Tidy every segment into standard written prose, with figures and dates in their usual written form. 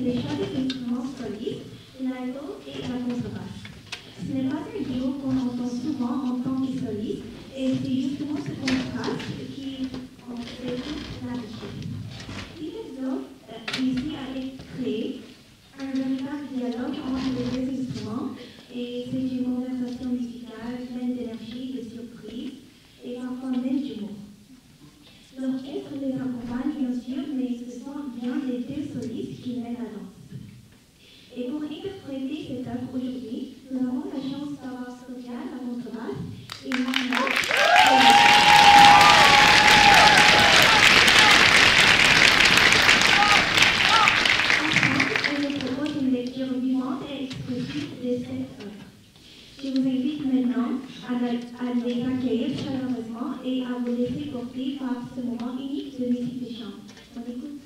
les choix des instruments solistes, l'alto et la contrebasse. Ce n'est pas un duo qu'on entend souvent en tant que soliste, et c'est justement ce contraste qui en fait toute la richesse. Picasso, ici, a créé un véritable dialogue entre les deux instruments, et c'est une conversation musicale pleine d'énergie, de surprise, et parfois même d'humour. L'orchestre les accompagne bien sûr, mais ce sont bien les deux solistes qui mènent la danse. Et pour interpréter cette œuvre aujourd'hui, nous avons la chance d'avoir Sofia à la contrebasse et Marina. Ensemble, elles nous proposent une lecture vivante et expressive de cette œuvre. Je vous invite maintenant à les accueillir chaleureusement et à vous laisser porter par ce moment unique de musique de chambre. On écoute.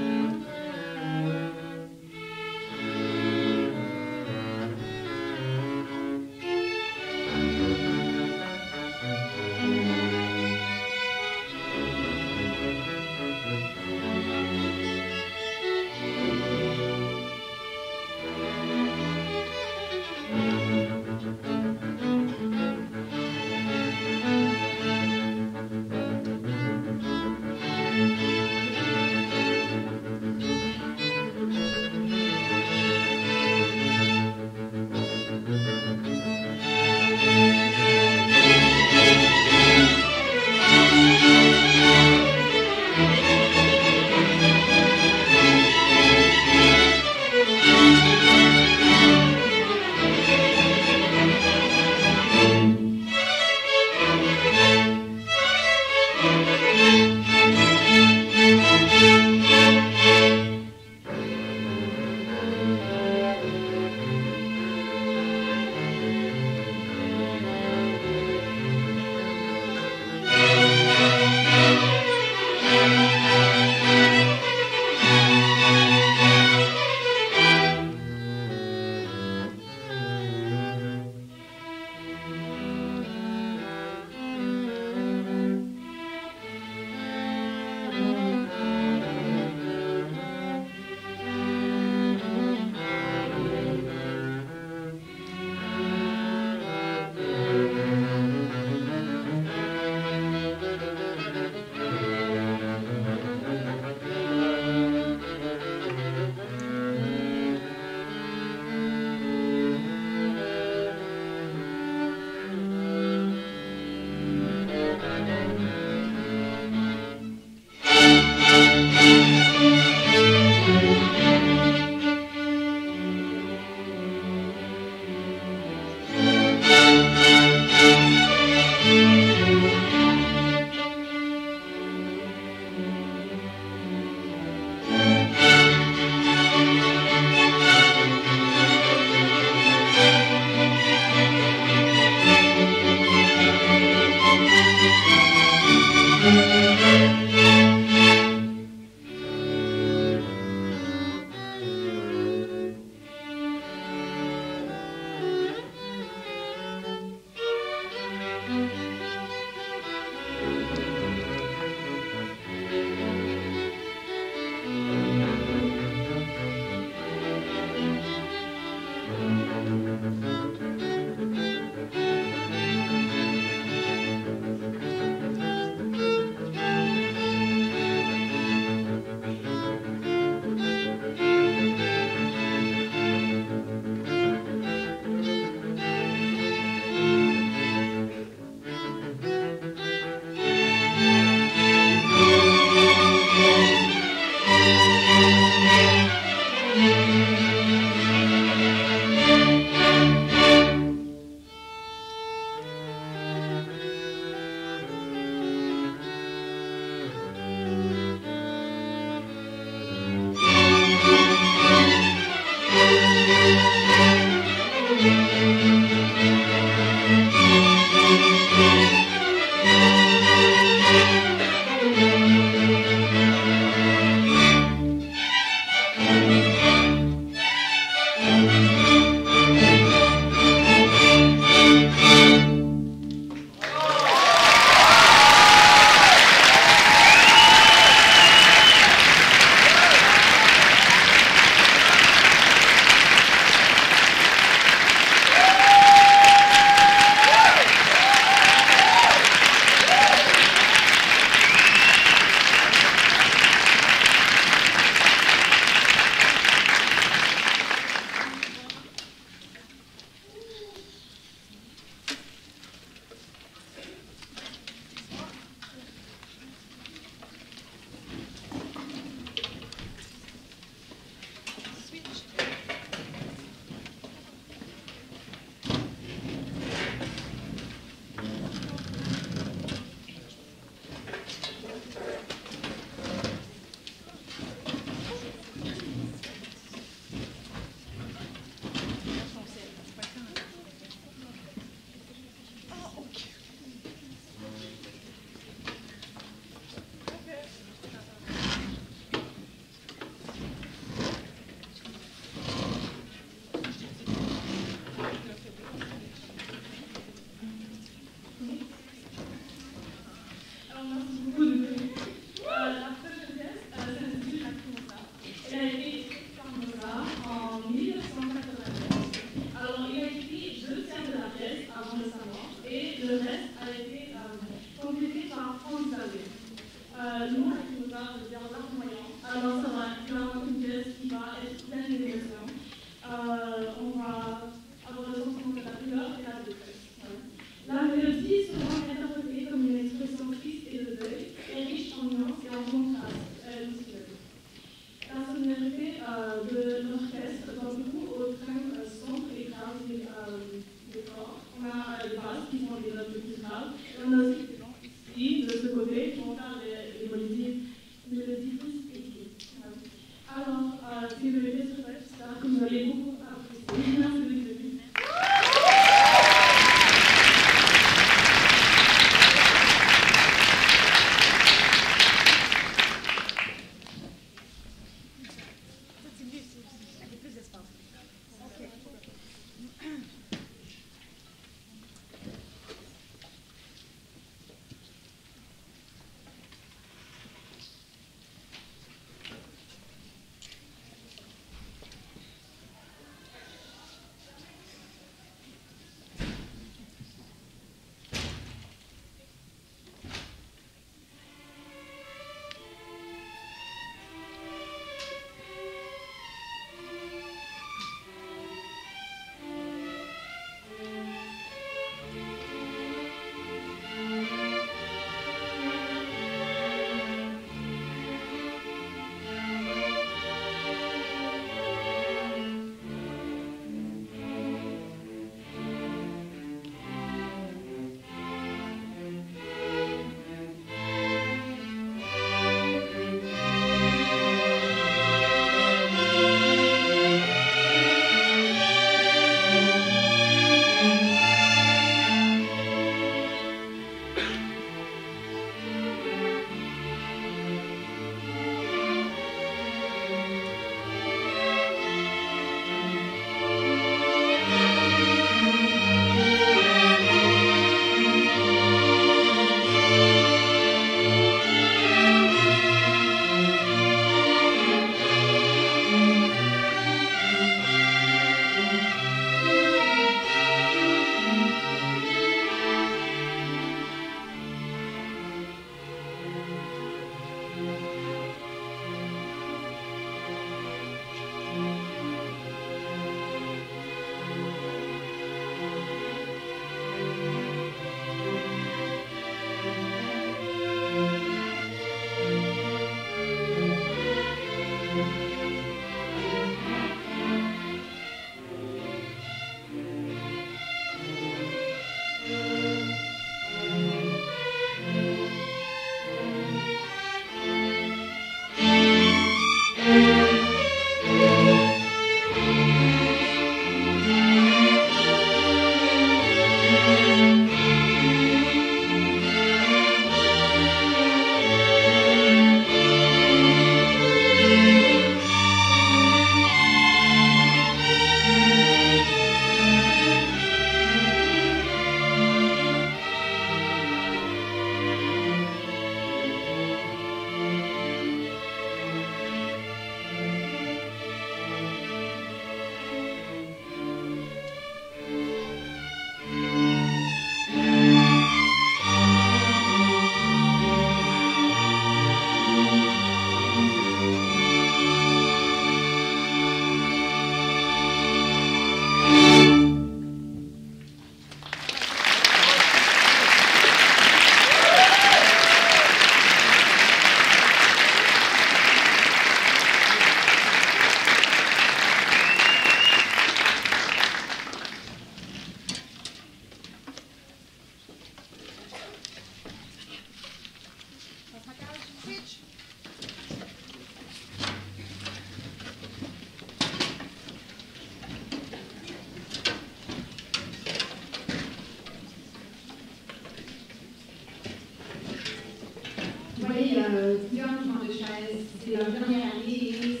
plusieurs mouvements de chaises. C'est leur dernière année et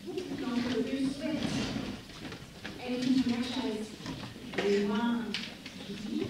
beaucoup d'entre eux souhaitent être une première chaise. Et moi, je dis.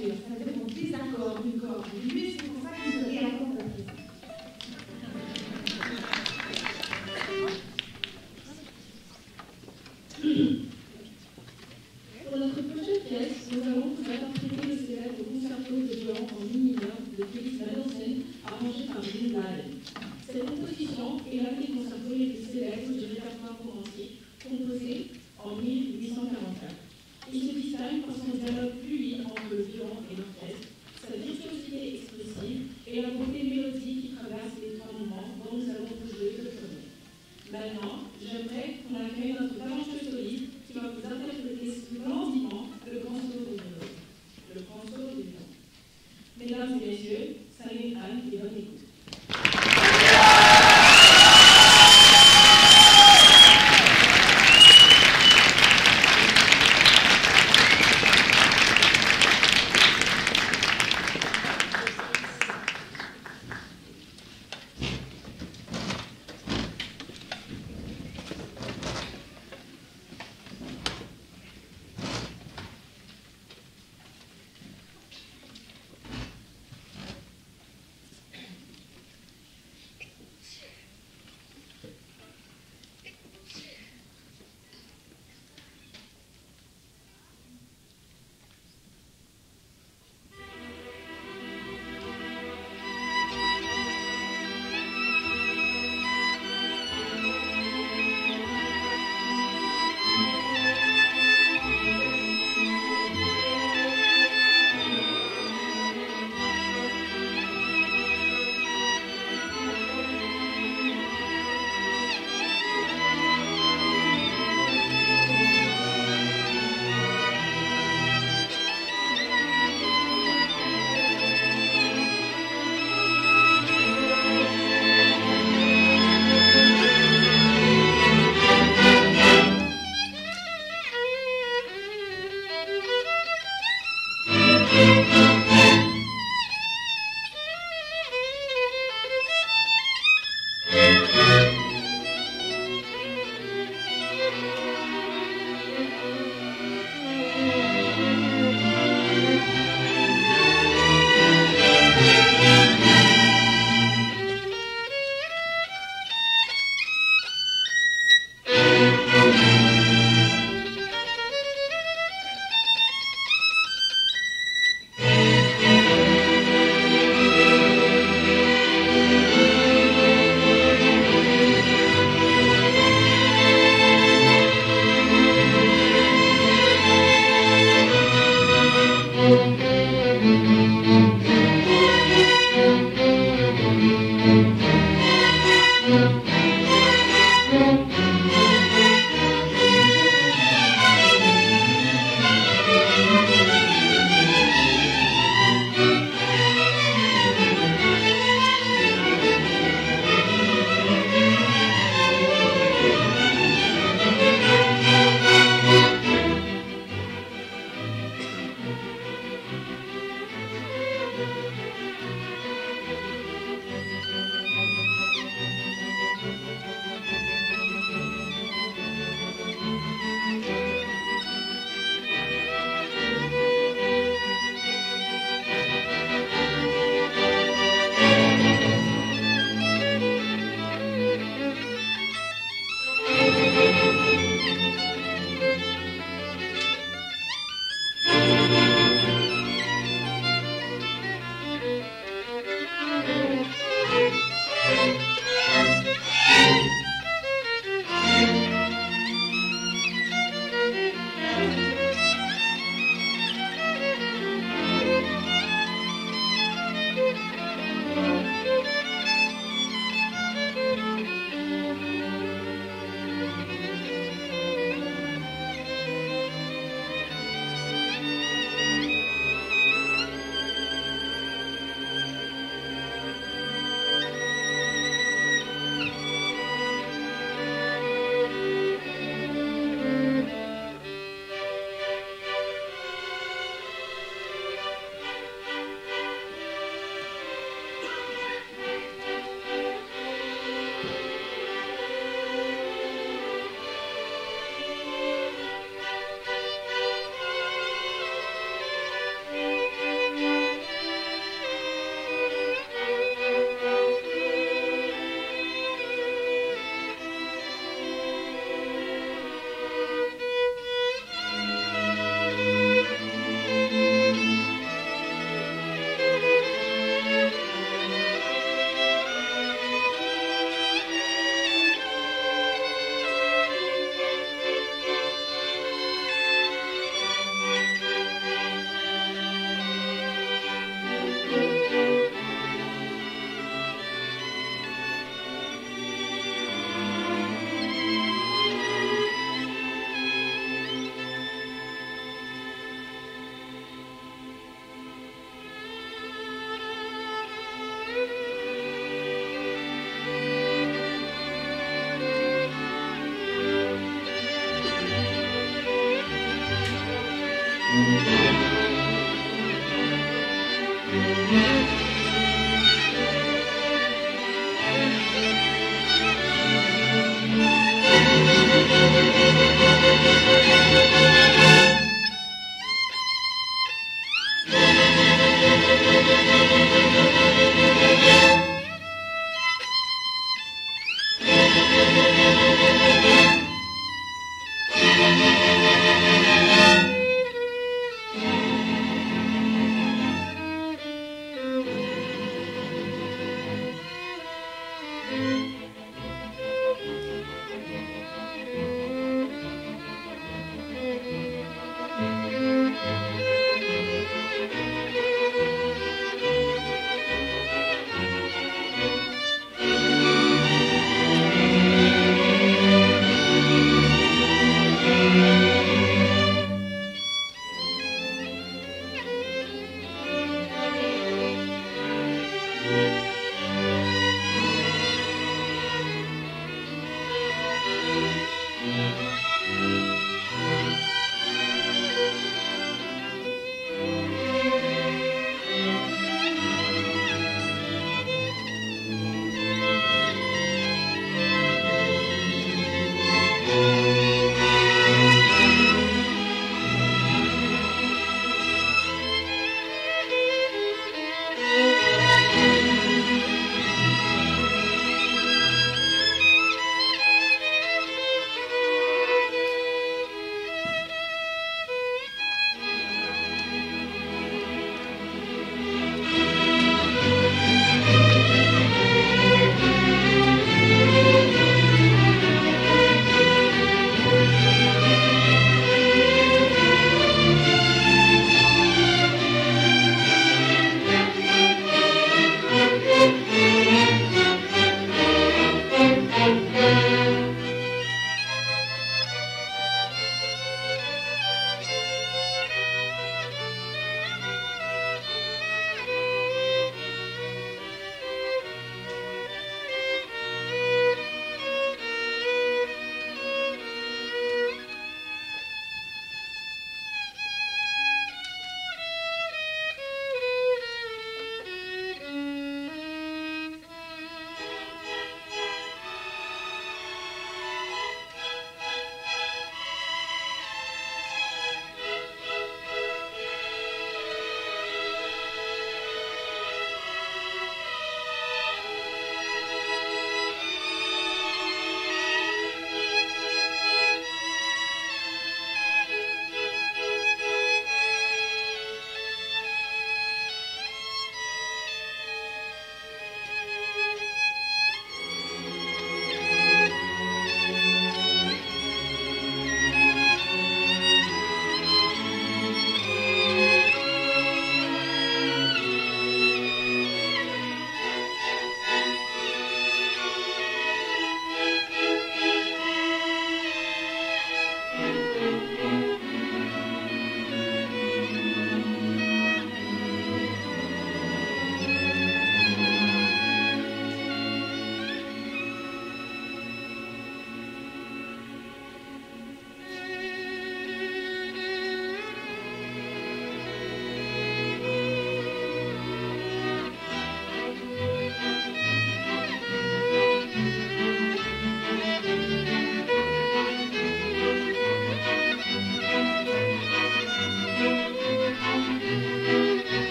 voiture. Ça veut dire qu'on désaccorde une corde. Lui, c'est pour ça qu'il se réaccorde à présent. Pour notre prochaine pièce, nous allons vous interpréter le célèbre concerto de violon en mi mineur de Félix Mendelssohn, arrangé par Gilles Mahler. Cette composition est l'un des concertos les plus célèbres du répertoire romantique, composé en 1844. Il se distingue par son dialogue fluide entre le violon et l'orchestre, sa virtuosité expressive et la beauté mélodique qui traverse les trois moments dont nous allons vous jouer le premier. Maintenant, j'aimerais qu'on accueille notre talentueux soliste qui va vous interpréter splendidement le grand solo de violon. Le grand solo de violon. Mesdames et messieurs, saluez Anne et bonne écoute.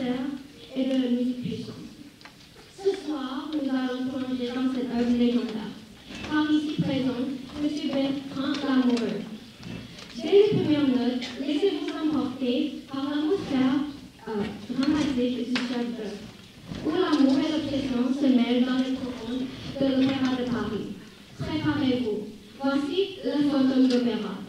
d'atmosphère et de musique puissante. Ce soir, nous allons plonger dans cette œuvre légendaire. Par ici présent, M. Bertrand Lamoureux. Dès les premières notes, laissez-vous emporter par l'atmosphère dramatique du chef d'œuvre, où l'amour et l'obsession se mêlent dans les profondes de l'Opéra de Paris. Préparez-vous. Voici le fantôme d'opéra.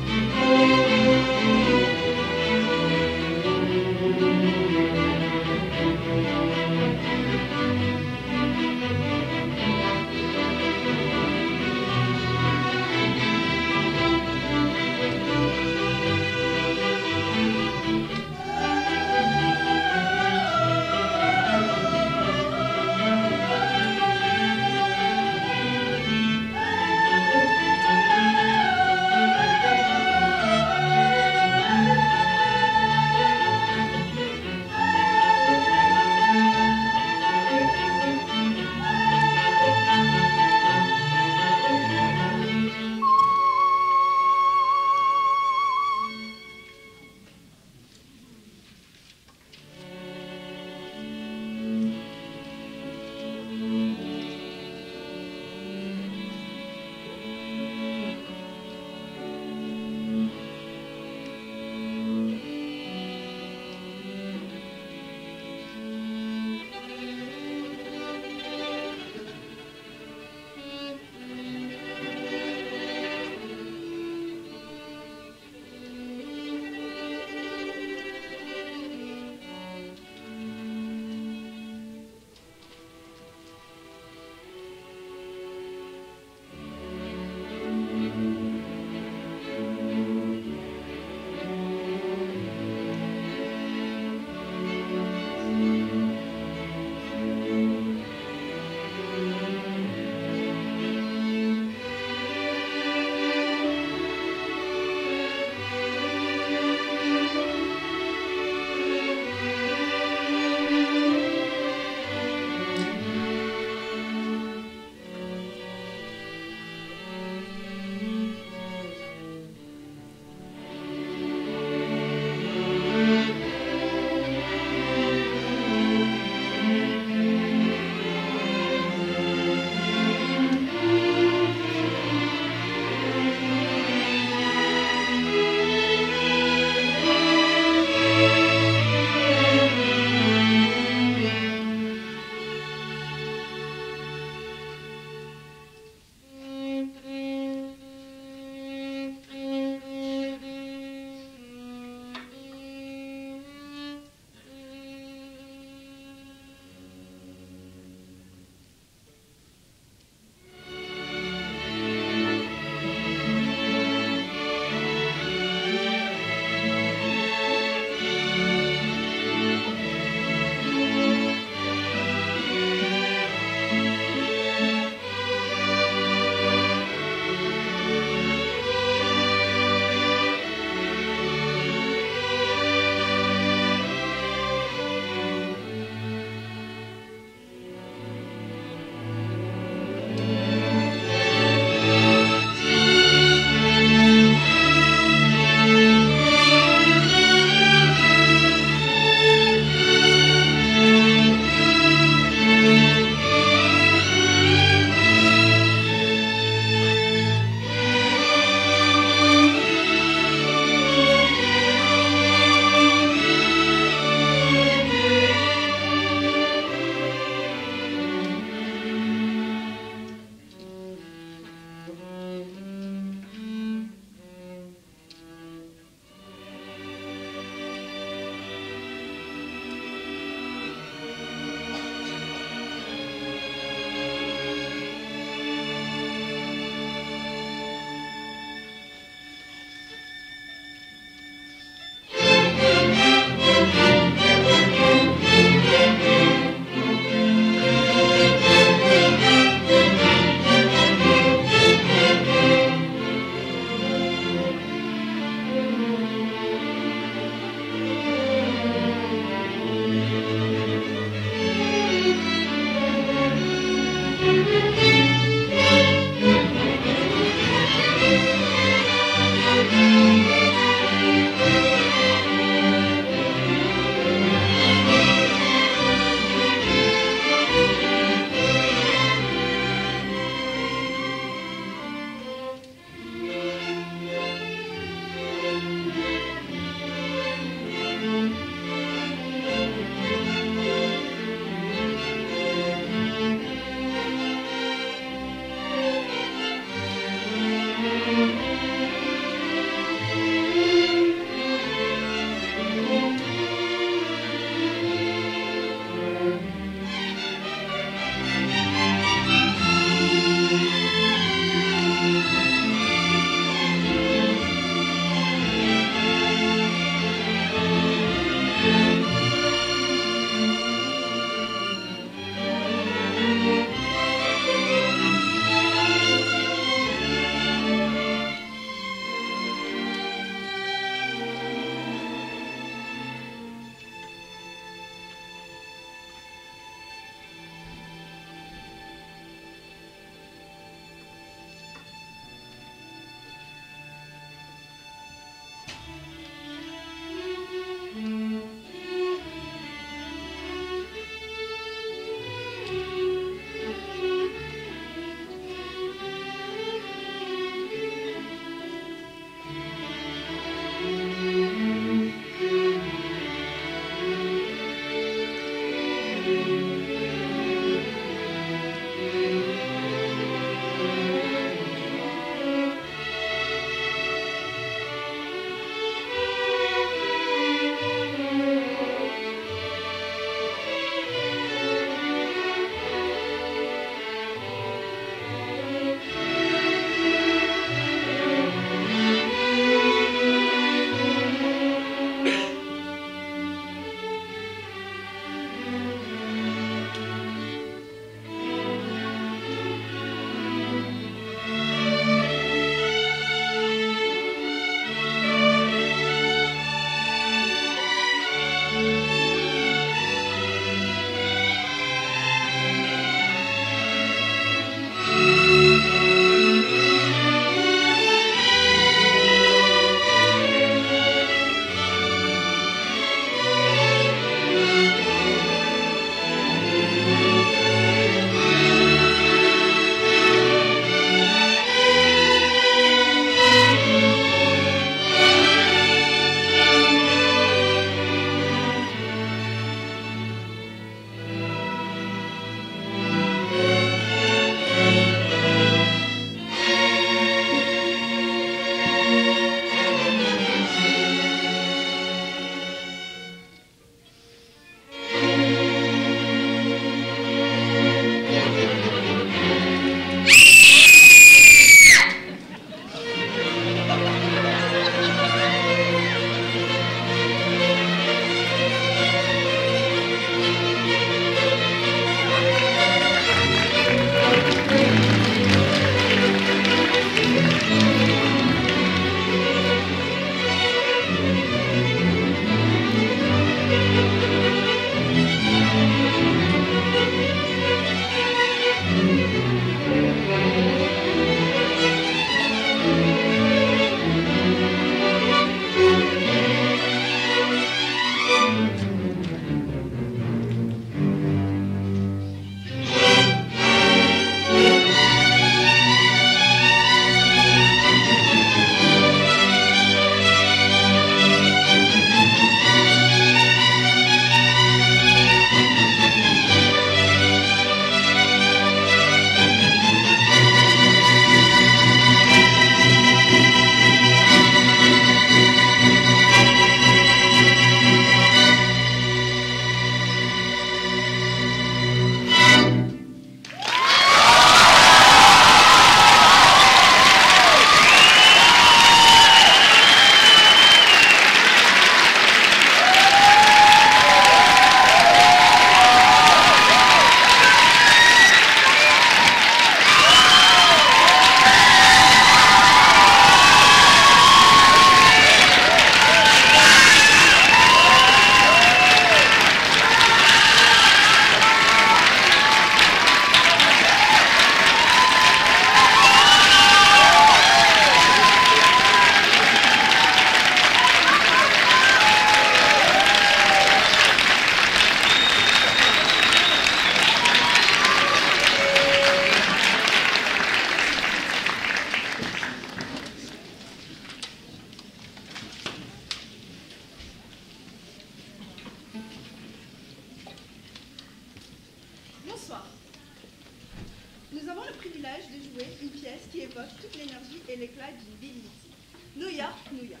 privilège de jouer une pièce qui évoque toute l'énergie et l'éclat d'une ville mythique. New York, New York.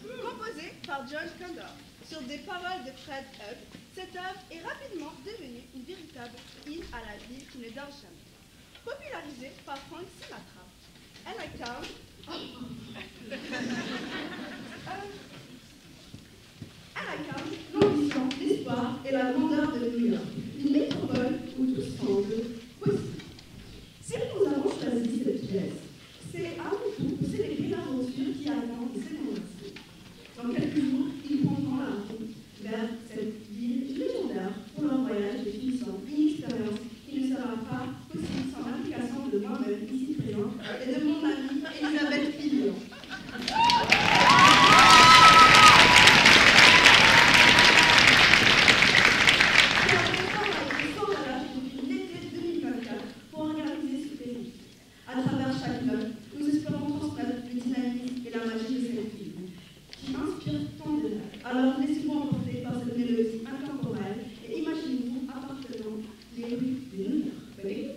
Composée par John Conder sur des paroles de Fred Hugg, cette œuvre est rapidement devenue une véritable hymne à la ville qui ne dort jamais. Popularisée par Frank Sinatra, elle incarne l'ambition, l'espoir et la grandeur de New York, une métropole où tout semble possible. Si nous avons choisi cette pièce, c'est avant tout pour célébrer l'aventure qui attend ces monastères. Dans quelques jours, ils prendront la route vers cette ville légendaire pour leur voyage de finissant, une expérience qui ne sera pas possible sans l'implication de moi-même ici présente et de mon amie Elisabeth Fillon. À travers chaque note, nous espérons transmettre le dynamisme et la magie de cette ville, qui inspire tant de rêves. Alors laissez-vous emporter par cette mélodie intemporelle et imaginez-vous appartenant les rues de New York. Bonne écoute.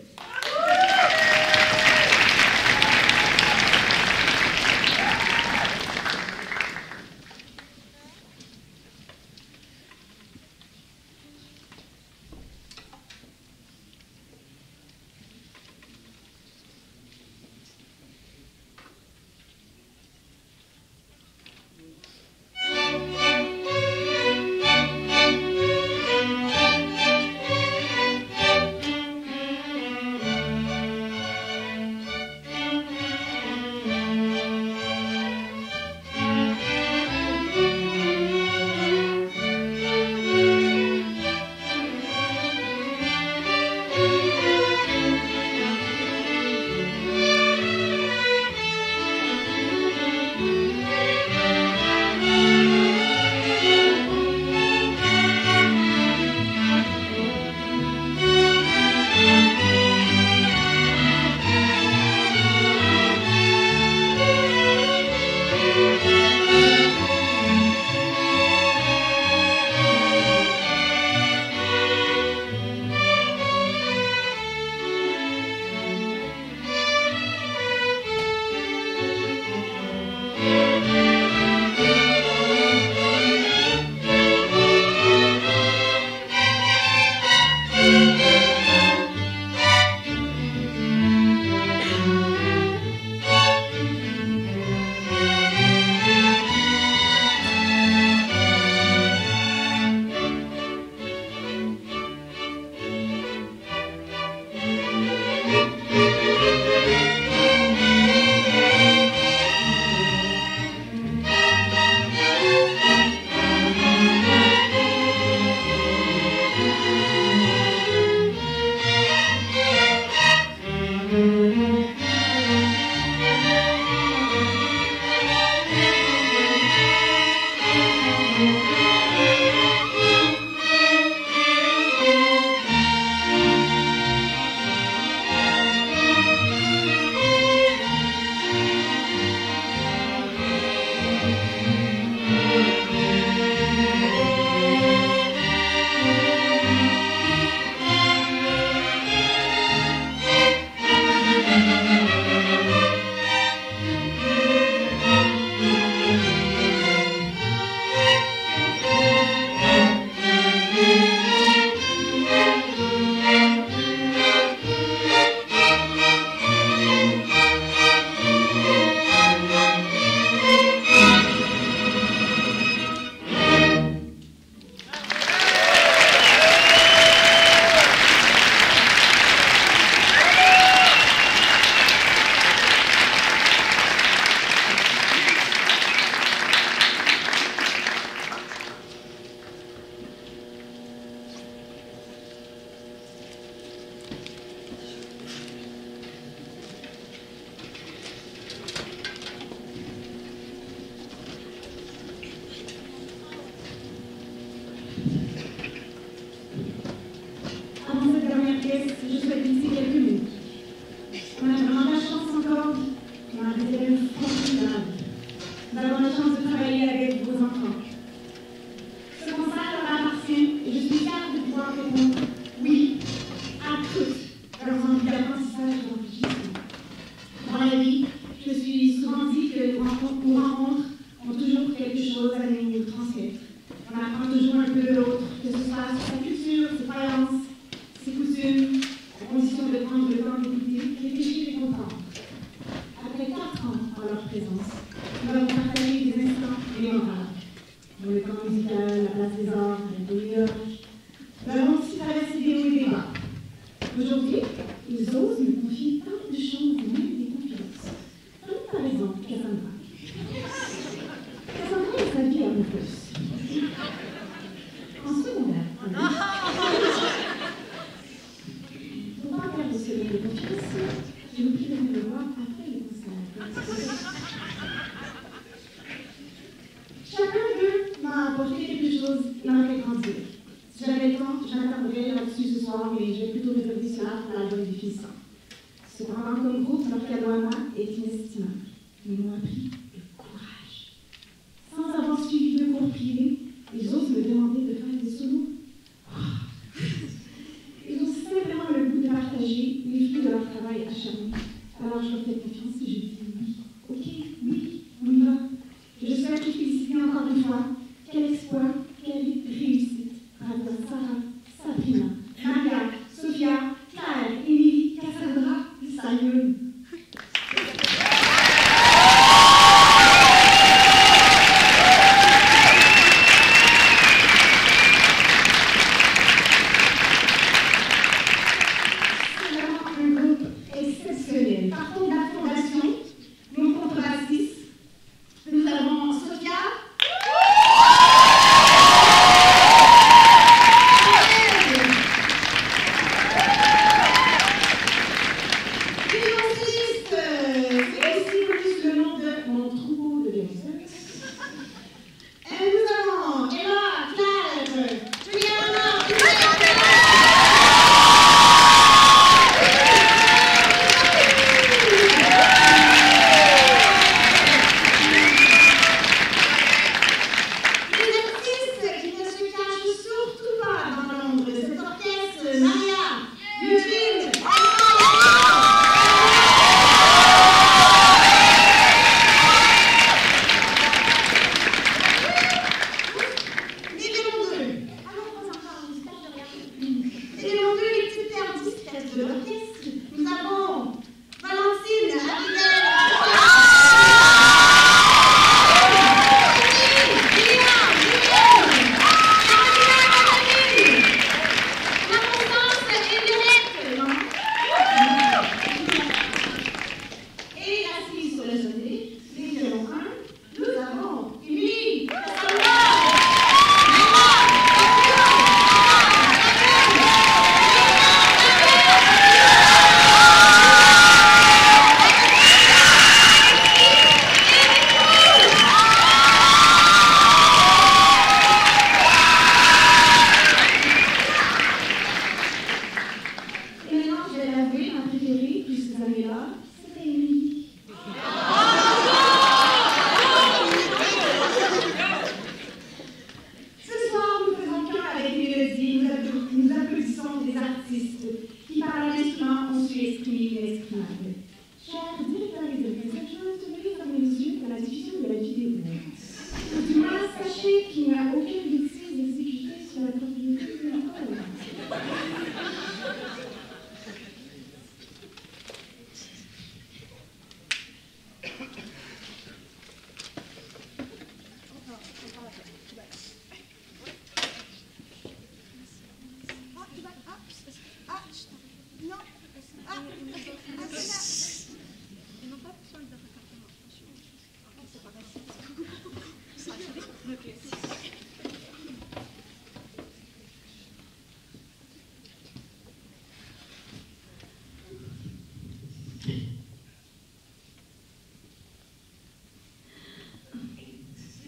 Oui, à toutes leurs envies d'apprentissage et d'enrichissement. que nos rencontres ont toujours quelque chose à nous transmettre. On apprend toujours un peu de l'autre, que ce soit sur sa culture, ses croyances, ses coutumes, à condition de prendre le temps d'écouter, réfléchir et comprendre. Après 4 ans en leur présence, nous avons partagé des instants mémorables. Dans le camp musical, la place des arts, la New York. Nous avons aussi traversé des hauts et des bas. Aujourd'hui, ils osent me confier tant de choses et même des confidences. Comme par exemple Cassandra. Cassandra est sa vie amoureuse. En secondaire. Pour ne pas perdre ce lien de confiance, je vous prie de venir le voir après le concert. Chacun d'eux m'a apporté quelque chose et m'a fait grandir. Si j'avais le temps, j'en attendrais là-dessus ce soir, mais je vais plutôt réserver cela pour l'album définissant. Cependant, comme groupe, leur cadeau à moi est inestimable. Ils m'ont appris le courage. Sans avoir suivi de cours privés, ils osent me demander de faire des solos. Ils ont simplement le goût de partager les fruits de leur travail acharné. Alors je leur fais confiance et je dis oui. Ok, oui, on y va. Je souhaite les féliciter encore une fois. Quel exploit, quelle réussite. Bravo à Sarah, Sabrina, Maria, Sophia, Claire, Émilie, Cassandra, Sayon. C'est vraiment un groupe exceptionnel. Partons de la fondation, nos contrebassistes. Nous avons Sophia.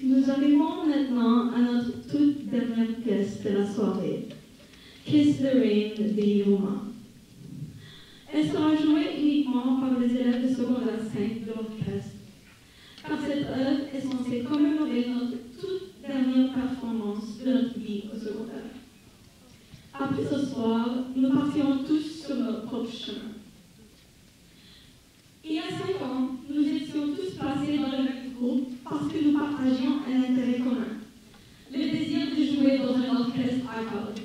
Nous arrivons maintenant à notre toute dernière pièce de la soirée, Kiss the Rain des Yoma. Elle sera jouée uniquement par les élèves de secondaire 5 de l'orchestre. Car cette œuvre est censée commémorer notre toute dernière performance de notre vie au secondaire. Après ce soir, nous partirons tous sur notre propre chemin. Il y a 5 ans, nous étions tous placés dans le groupe parce que nous partagions un intérêt commun, le désir de jouer dans un orchestre à cordes.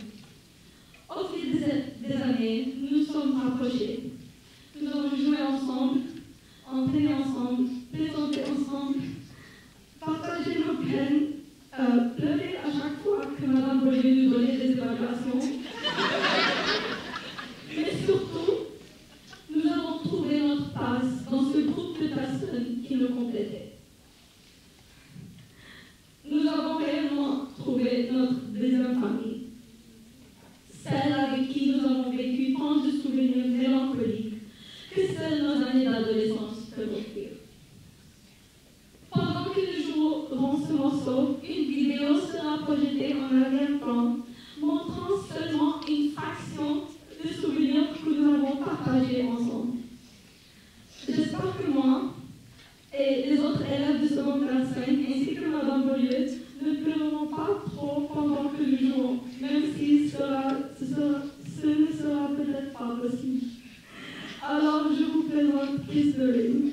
Au fil des années, nous nous sommes rapprochés. Nous avons joué ensemble, entraîné ensemble, plaisanté ensemble, partagé nos peines, pleuré à chaque fois que Madame Beaulieu nous donnait des évaluations. Mais surtout, nous avons trouvé notre place dans ce groupe de personnes qui nous complétaient. Nous avons réellement trouvé notre deuxième famille, celle avec qui nous avons vécu tant de souvenirs mélancoliques que seules nos années d'adolescence peuvent offrir. Pendant que nous jouerons ce morceau, une vidéo sera projetée en arrière-plan, montrant seulement une fraction des souvenirs que nous avons partagés ensemble. J'espère que moi et les autres élèves de secondaire 5 ainsi que Madame Beaulieu ne pleureront pas trop pendant que nous jouons, même si ce ne sera peut-être pas possible. Alors je vous présente Kiss the Ring.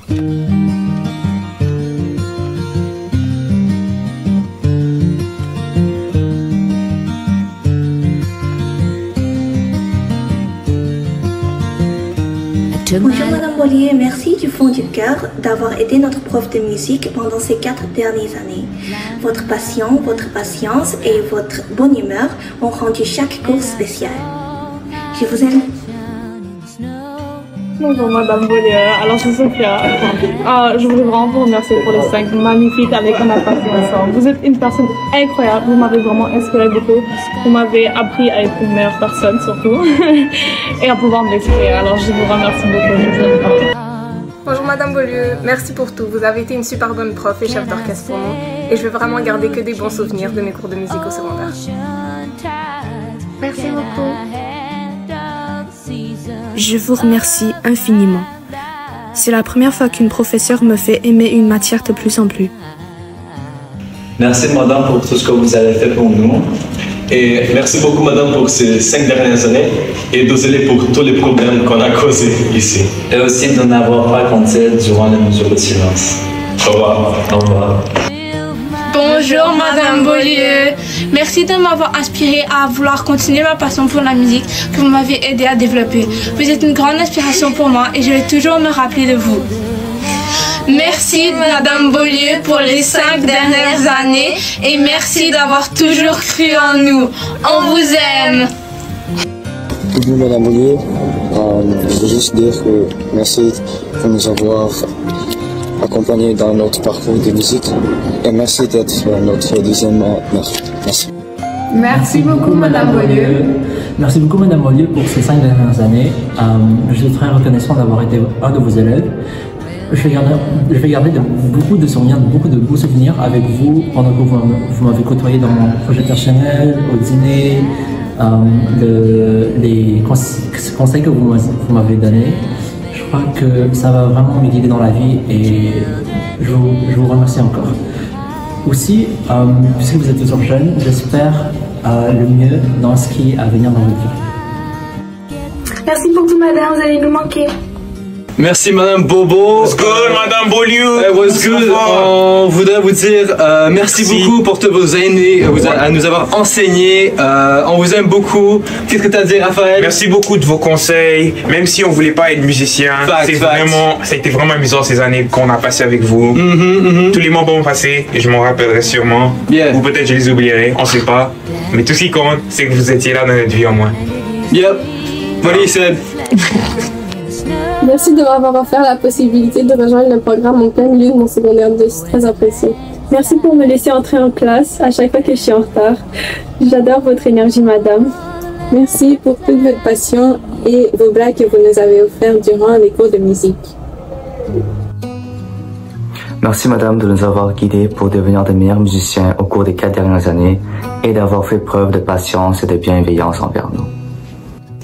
Bonjour Madame Bollier, merci du fond du cœur d'avoir été notre prof de musique pendant ces 4 dernières années. Votre passion, votre patience et votre bonne humeur ont rendu chaque cours spécial. Je vous aime. Bonjour Madame Bollier, alors c'est Sophia. Je voulais vraiment vous remercier pour les 5 magnifiques années qu'on a passées ensemble. Vous êtes une personne incroyable, vous m'avez vraiment inspiré beaucoup. Vous m'avez appris à être une meilleure personne surtout et à pouvoir m'exprimer. Alors je vous remercie beaucoup. Bonjour Madame Beaulieu, merci pour tout. Vous avez été une super bonne prof et chef d'orchestre pour nous. Et je vais vraiment garder que des bons souvenirs de mes cours de musique au secondaire. Merci beaucoup. Je vous remercie infiniment. C'est la première fois qu'une professeure me fait aimer une matière de plus en plus. Merci madame pour tout ce que vous avez fait pour nous. Et merci beaucoup madame pour ces 5 dernières années. Et désolé pour tous les problèmes qu'on a causés ici. Et aussi de n'avoir pas compté durant les mesures de silence. Au revoir. Au revoir. Bonjour Madame Beaulieu, merci de m'avoir inspiré à vouloir continuer ma passion pour la musique que vous m'avez aidé à développer. Vous êtes une grande inspiration pour moi et je vais toujours me rappeler de vous. Merci Madame Beaulieu pour les 5 dernières années et merci d'avoir toujours cru en nous. On vous aime. Bonjour Madame Beaulieu, je veux juste dire que merci pour nous avoir accompagnés dans notre parcours de musique et merci d'être notre deuxième mère. Merci. Merci beaucoup Madame Beaulieu. Merci beaucoup Madame Beaulieu pour ces 5 dernières années. Je suis très reconnaissant d'avoir été un de vos élèves. Je vais garder beaucoup de souvenirs, beaucoup de beaux souvenirs avec vous pendant que vous m'avez côtoyé dans mon projet personnel, au dîner, les conseils que vous m'avez donnés. Je crois que ça va vraiment me guider dans la vie et je vous remercie encore. Aussi, puisque vous êtes toujours jeune, j'espère le mieux dans ce qui est à venir dans votre vie. Merci beaucoup madame, vous allez nous manquer. Merci Madame Bobo. What's good Madame Beaulieu? What's good? On voudrait vous dire merci beaucoup pour toutes vos années à nous avoir enseigné. On vous aime beaucoup. Qu'est-ce que tu as à dire Raphaël? Merci beaucoup de vos conseils. Même si on voulait pas être musicien, ça a été vraiment amusant ces années qu'on a passées avec vous. Tous les moments passés et je m'en rappellerai sûrement. Ou peut-être je les oublierai, on sait pas. Mais tout ce qui compte, c'est que vous étiez là dans notre vie en moins. Yep. What he said. Merci de m'avoir offert la possibilité de rejoindre le programme en plein milieu de mon secondaire 2, c'est très apprécié. Merci pour me laisser entrer en classe à chaque fois que je suis en retard. J'adore votre énergie, madame. Merci pour toute votre passion et vos blagues que vous nous avez offertes durant les cours de musique. Merci madame de nous avoir guidés pour devenir de meilleurs musiciens au cours des 4 dernières années et d'avoir fait preuve de patience et de bienveillance envers nous.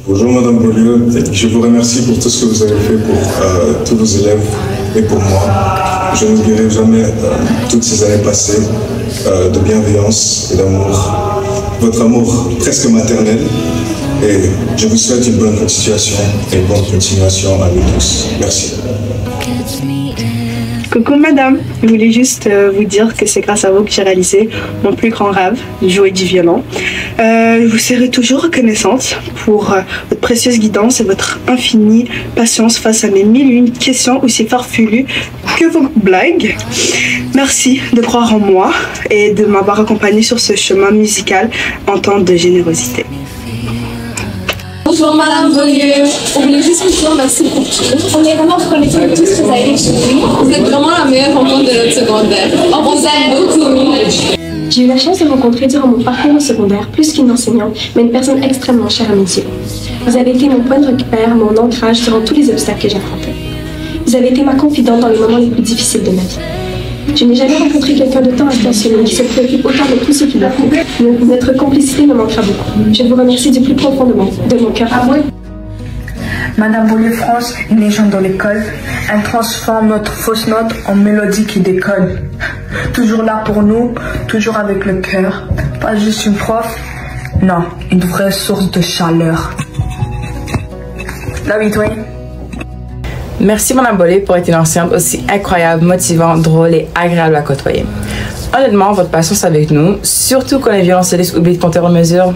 Bonjour Madame Beaulieu, je vous remercie pour tout ce que vous avez fait pour tous vos élèves et pour moi. Je n'oublierai jamais toutes ces années passées de bienveillance et d'amour. Votre amour presque maternel et je vous souhaite une bonne continuation et une bonne continuation à nous tous. Merci. Coucou madame, je voulais juste vous dire que c'est grâce à vous que j'ai réalisé mon plus grand rêve, jouer du violon. Je vous serai toujours reconnaissante pour votre précieuse guidance et votre infinie patience face à mes 1001 questions aussi farfelues que vos blagues. Merci de croire en moi et de m'avoir accompagnée sur ce chemin musical en temps de générosité. Bonjour Madame Beaulieu, on voulait juste vous dire merci pour tout. On est vraiment reconnaissants de tout ce que vous avez fait. Vous êtes vraiment la meilleure rencontre de notre secondaire. On vous aime beaucoup. J'ai eu la chance de rencontrer durant mon parcours au secondaire plus qu'une enseignante, mais une personne extrêmement chère à mes yeux. Vous avez été mon point de repère, mon ancrage durant tous les obstacles que j'affrontais. Vous avez été ma confidente dans les moments les plus difficiles de ma vie. Je n'ai jamais rencontré quelqu'un de tant attentionné qui se préoccupe autant de tout ce qui m'a fait. Notre complicité me manquera beaucoup. Je vous remercie du plus profond de mon cœur. Madame Beaulieu France, une légende dans l'école, elle transforme notre fausse note en mélodie qui déconne. Toujours là pour nous, toujours avec le cœur. Pas juste une prof, non, une vraie source de chaleur. Love you, Dwayne. Merci Madame Beaulieu pour être une enseignante aussi incroyable, motivante, drôle et agréable à côtoyer. Honnêtement, votre patience avec nous, surtout quand les violoncellistes oublient de compter en mesure.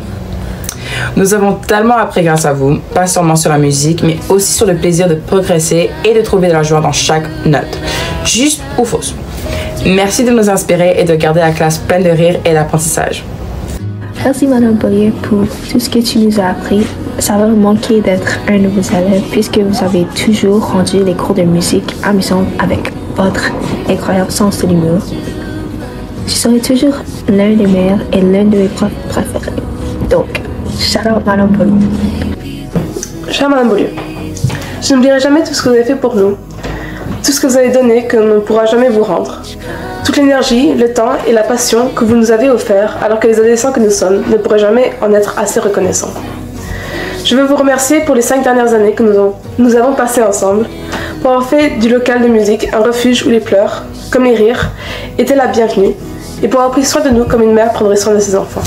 Nous avons tellement appris grâce à vous, pas seulement sur la musique, mais aussi sur le plaisir de progresser et de trouver de la joie dans chaque note, juste ou fausse. Merci de nous inspirer et de garder la classe pleine de rire et d'apprentissage. Merci Madame Beaulieu pour tout ce que tu nous as appris. Ça va me manquer d'être un de vos élèves puisque vous avez toujours rendu les cours de musique amusants avec votre incroyable sens de l'humour. Je serai toujours l'un des meilleurs et l'un de mes profs préférés. Donc, shout out Madame Beaulieu. Chère Madame Beaulieu, je n'oublierai jamais tout ce que vous avez fait pour nous, tout ce que vous avez donné que l'on ne pourra jamais vous rendre, toute l'énergie, le temps et la passion que vous nous avez offert alors que les adolescents que nous sommes ne pourraient jamais en être assez reconnaissants. Je veux vous remercier pour les 5 dernières années que nous avons passées ensemble, pour avoir fait du local de musique un refuge où les pleurs, comme les rires, étaient la bienvenue, et pour avoir pris soin de nous comme une mère prendrait soin de ses enfants.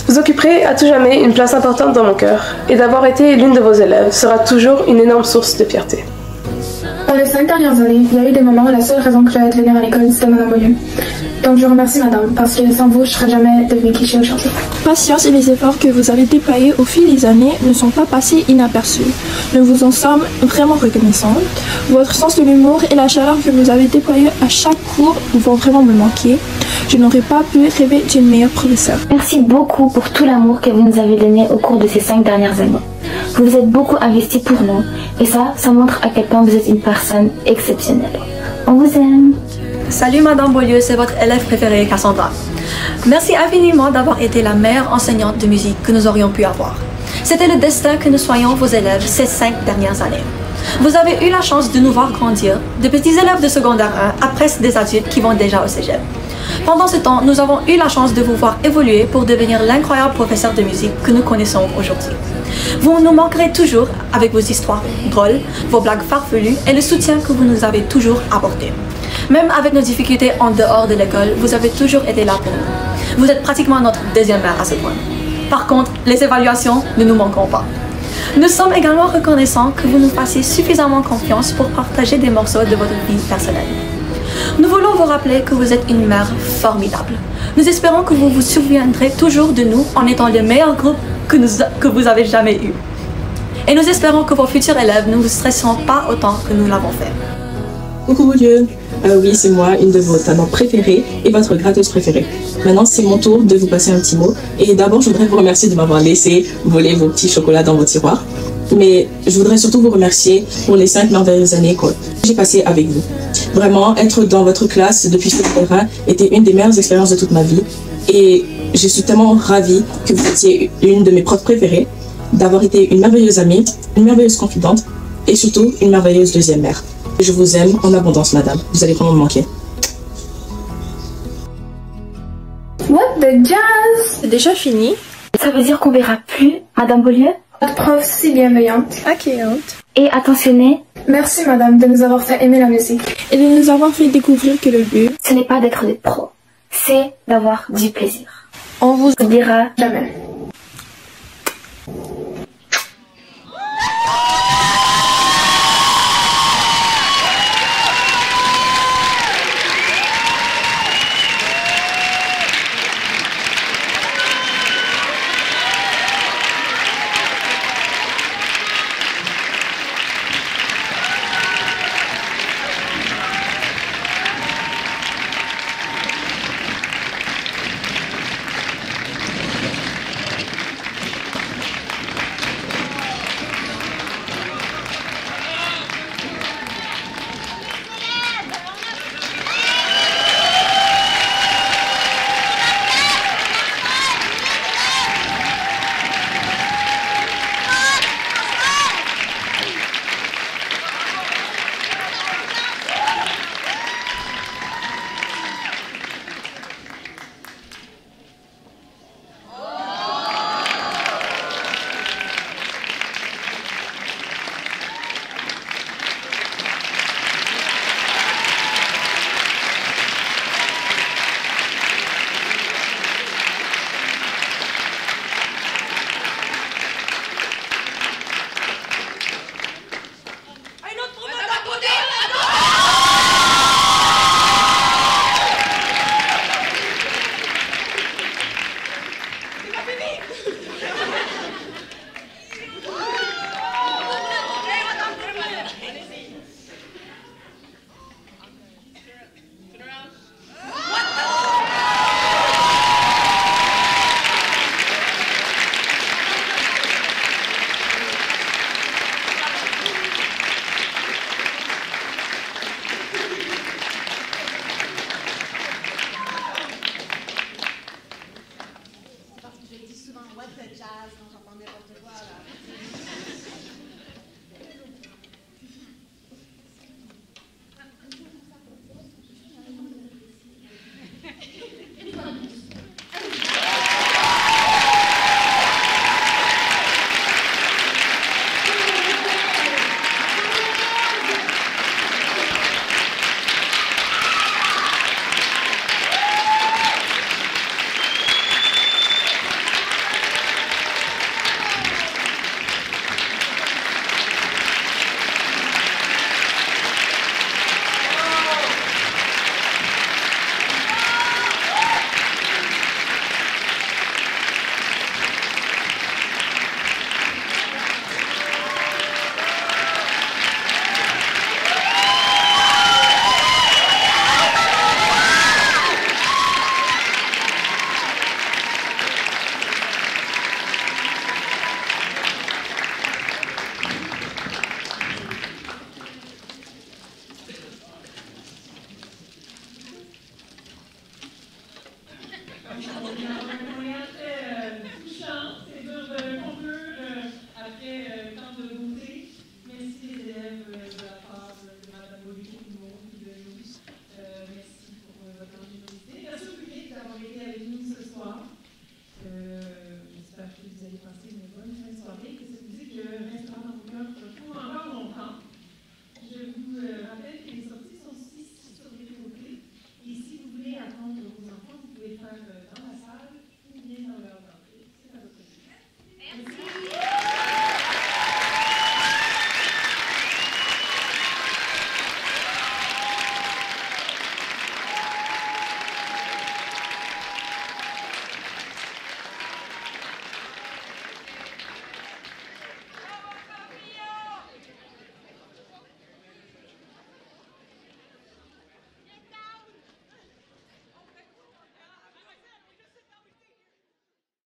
Vous occuperez à tout jamais une place importante dans mon cœur, et d'avoir été l'une de vos élèves sera toujours une énorme source de fierté. Dans les 5 dernières années, il y a eu des moments où la seule raison que j'allais venir à l'école, c'était Madame Beaulieu. Donc je vous remercie Madame, parce que sans vous, je ne serais jamais devenue qui je suis aujourd'hui. Patience et les efforts que vous avez déployés au fil des années ne sont pas passés inaperçus. Nous vous en sommes vraiment reconnaissants. Votre sens de l'humour et la chaleur que vous avez déployée à chaque cours vont vraiment me manquer. Je n'aurais pas pu rêver d'une meilleure professeure. Merci beaucoup pour tout l'amour que vous nous avez donné au cours de ces 5 dernières années. Vous vous êtes beaucoup investi pour nous et ça montre à quel point vous êtes une personne exceptionnelle. On vous aime. Salut Madame Beaulieu, c'est votre élève préférée Cassandra. Merci infiniment d'avoir été la meilleure enseignante de musique que nous aurions pu avoir. C'était le destin que nous soyons vos élèves ces 5 dernières années. Vous avez eu la chance de nous voir grandir, de petits élèves de secondaire 1 à presque des adultes qui vont déjà au cégep. Pendant ce temps, nous avons eu la chance de vous voir évoluer pour devenir l'incroyable professeur de musique que nous connaissons aujourd'hui. Vous nous manquerez toujours avec vos histoires drôles, vos blagues farfelues et le soutien que vous nous avez toujours apporté. Même avec nos difficultés en dehors de l'école, vous avez toujours été là pour nous. Vous êtes pratiquement notre deuxième mère à ce point. Par contre, les évaluations ne nous manqueront pas. Nous sommes également reconnaissants que vous nous fassiez suffisamment confiance pour partager des morceaux de votre vie personnelle. Nous voulons vous rappeler que vous êtes une mère formidable. Nous espérons que vous vous souviendrez toujours de nous en étant le meilleur groupe que vous avez jamais eu. Et nous espérons que vos futurs élèves ne vous stresseront pas autant que nous l'avons fait. Coucou Beaulieu, oui c'est moi, une de vos talents préférées et votre gratteuse préférée. Maintenant c'est mon tour de vous passer un petit mot et d'abord je voudrais vous remercier de m'avoir laissé voler vos petits chocolats dans vos tiroirs. Mais je voudrais surtout vous remercier pour les 5 merveilleuses années que j'ai passées avec vous. Vraiment, être dans votre classe depuis ce terrain était une des meilleures expériences de toute ma vie et je suis tellement ravie que vous étiez une de mes profs préférées, d'avoir été une merveilleuse amie, une merveilleuse confidente et surtout une merveilleuse deuxième mère. Je vous aime en abondance, madame. Vous allez vraiment me manquer. What the jazz? C'est déjà fini. Ça veut dire qu'on verra plus Madame Beaulieu? Votre prof si bienveillante. Accueillante. Et attentionnée. Merci madame de nous avoir fait aimer la musique. Et de nous avoir fait découvrir que le but, ce n'est pas d'être des pros, c'est d'avoir du plaisir. On vous oubliera jamais.